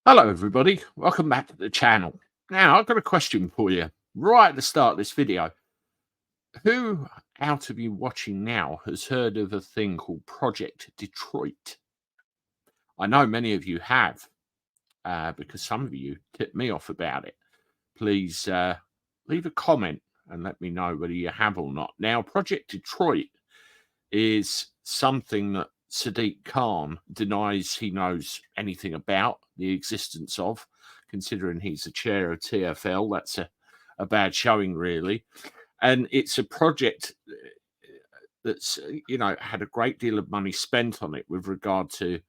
Hello, everybody. Welcome back to the channel. Now, I've got a question for you right at the start of this video. Who out of you watching now has heard of a thing called Project Detroit? I know many of you have, because some of you tipped me off about it. Please leave a comment and let me know whether you have or not. Now, Project Detroit is something that Sadiq Khan denies he knows anything about the existence of, considering he's the chair of TFL. That's a bad showing, really. And it's a project that's, had a great deal of money spent on it with regard to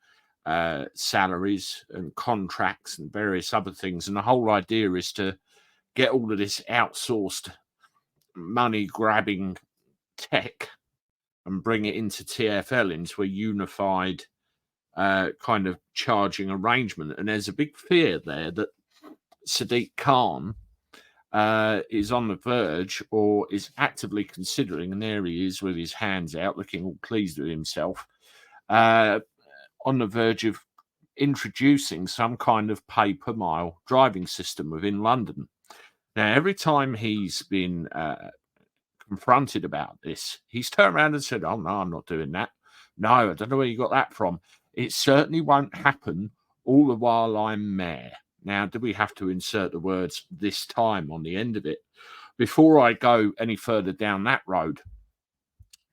salaries and contracts and various other things. And the whole idea is to get all of this outsourced money grabbing tech and bring it into TFL, into a unified kind of charging arrangement. And there's a big fear there that Sadiq Khan is on the verge, or is actively considering, and there he is with his hands out, looking all pleased with himself, on the verge of introducing some kind of pay per mile driving system within London. Now, every time he's been confronted about this, he's turned around and said, "Oh no, I'm not doing that. No, I don't know where you got that from. It certainly won't happen all the while I'm mayor." Now, do we have to insert the words "this time" on the end of it? Before I go any further down that road,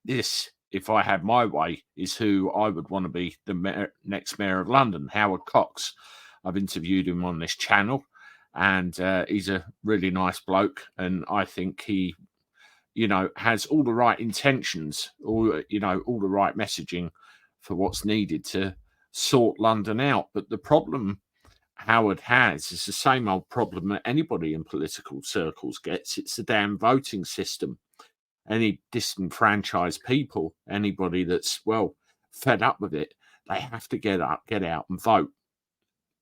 this, if I had my way, is who I would want to be the next mayor of London, Howard Cox. I've interviewed him on this channel, and he's a really nice bloke, and I think he has all the right intentions, or, all the right messaging for what's needed to sort London out. But the problem Howard has is the same old problem that anybody in political circles gets. It's the damn voting system. Any disenfranchised people, anybody that's, well, fed up with it, they have to get out and vote.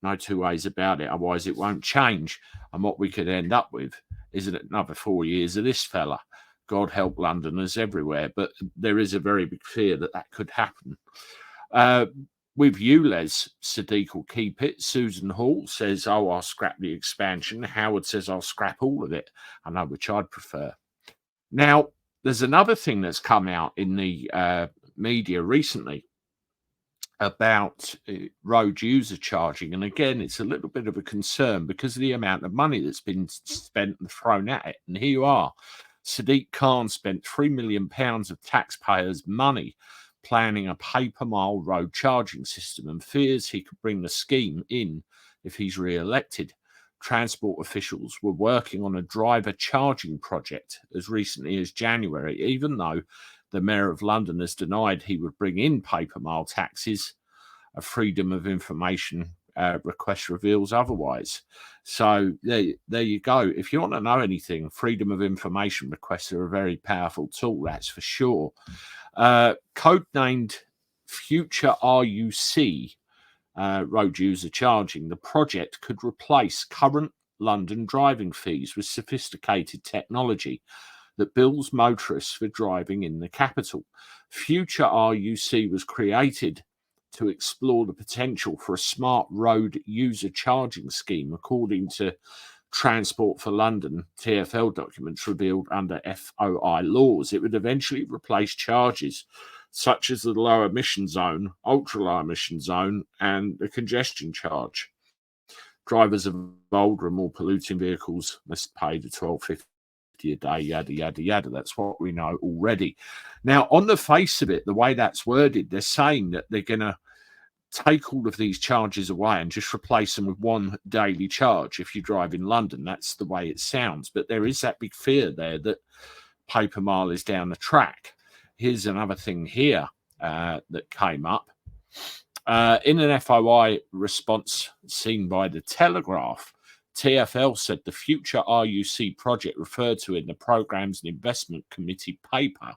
No two ways about it. Otherwise, it won't change. And what we could end up with is another 4 years of this fella. God help Londoners everywhere. But there is a very big fear that that could happen. With ULEZ, Sadiq will keep it. Susan Hall says, "Oh, I'll scrap the expansion." Howard says, "I'll scrap all of it." I know which I'd prefer. Now, there's another thing that's come out in the media recently about road user charging. And again, it's a little bit of a concern because of the amount of money that's been spent and thrown at it. And here you are. Sadiq Khan spent £3 million of taxpayers' money planning a pay-per-mile road charging system, and fears he could bring the scheme in if he's re-elected. Transport officials were working on a driver charging project as recently as January, even though the Mayor of London has denied he would bring in pay-per-mile taxes. A Freedom of Information request reveals otherwise. So there you go. If you want to know anything, Freedom of Information requests are a very powerful tool, that's for sure. Codenamed Future RUC, road user charging, the project could replace current London driving fees with sophisticated technology that bills motorists for driving in the capital. Future RUC was created to explore the potential for a smart road user charging scheme, according to Transport for London TfL documents revealed under FOI laws. It would eventually replace charges such as the low emission zone, ultra low emission zone, and the congestion charge. Drivers of older and more polluting vehicles must pay the £12.50 a day, yada, yada, yada. That's what we know already. Now, on the face of it, the way that's worded, they're saying that they're going to take all of these charges away and just replace them with one daily charge if you drive in London. That's the way it sounds. But there is that big fear there that pay per mile is down the track. Here's another thing here that came up. In an FOI response seen by The Telegraph, TfL said the future RUC project referred to in the Programmes and Investment Committee paper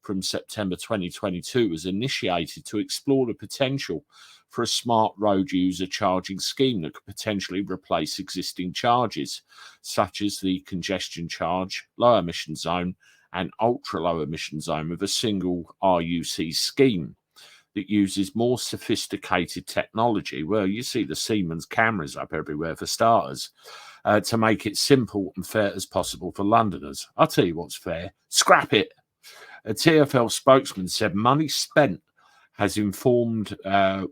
from September 2022 was initiated to explore the potential for a smart road user charging scheme that could potentially replace existing charges, such as the congestion charge, low emission zone, and ultra low emission zone with a single RUC scheme. that uses more sophisticated technology. Well, you see the Siemens cameras up everywhere for starters, to make it simple and fair as possible for Londoners. I'll tell you what's fair. Scrap it. A TfL spokesman said money spent has informed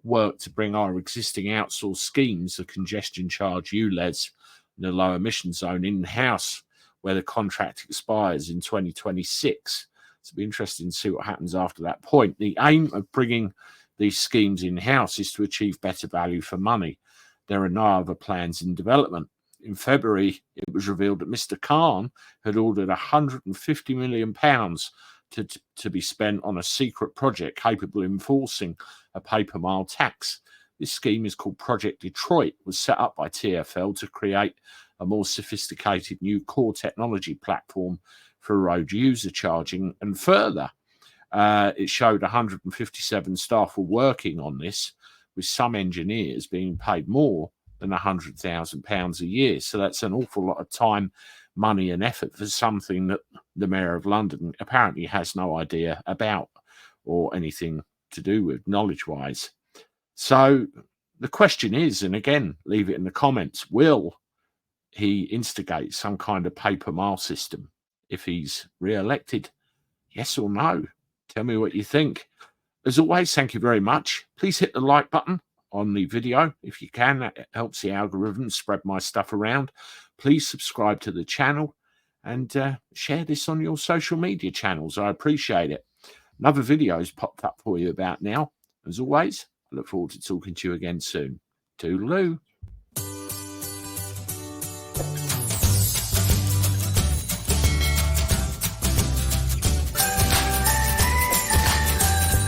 work to bring our existing outsourced schemes, the congestion charge, ULEZ, and the low emission zone, in-house, where the contract expires in 2026. It'll be interesting to see what happens after that point. The aim of bringing these schemes in-house is to achieve better value for money. There are no other plans in development. In February, it was revealed that Mr. Khan had ordered £150 million to be spent on a secret project capable of enforcing a paper mile tax. This scheme is called Project Detroit, was set up by TfL to create a more sophisticated new core technology platform for road user charging. And further, it showed 157 staff were working on this, with some engineers being paid more than £100,000 a year. So that's an awful lot of time, money and effort for something that the Mayor of London apparently has no idea about or anything to do with knowledge-wise. So the question is, and again, leave it in the comments, will he instigate some kind of paper mile system if he's re-elected? Yes or no? Tell me what you think. As always, thank you very much. Please hit the like button on the video if you can. That helps the algorithm spread my stuff around. Please subscribe to the channel and share this on your social media channels. I appreciate it. Another video has popped up for you about now. As always, I look forward to talking to you again soon. Toodaloo.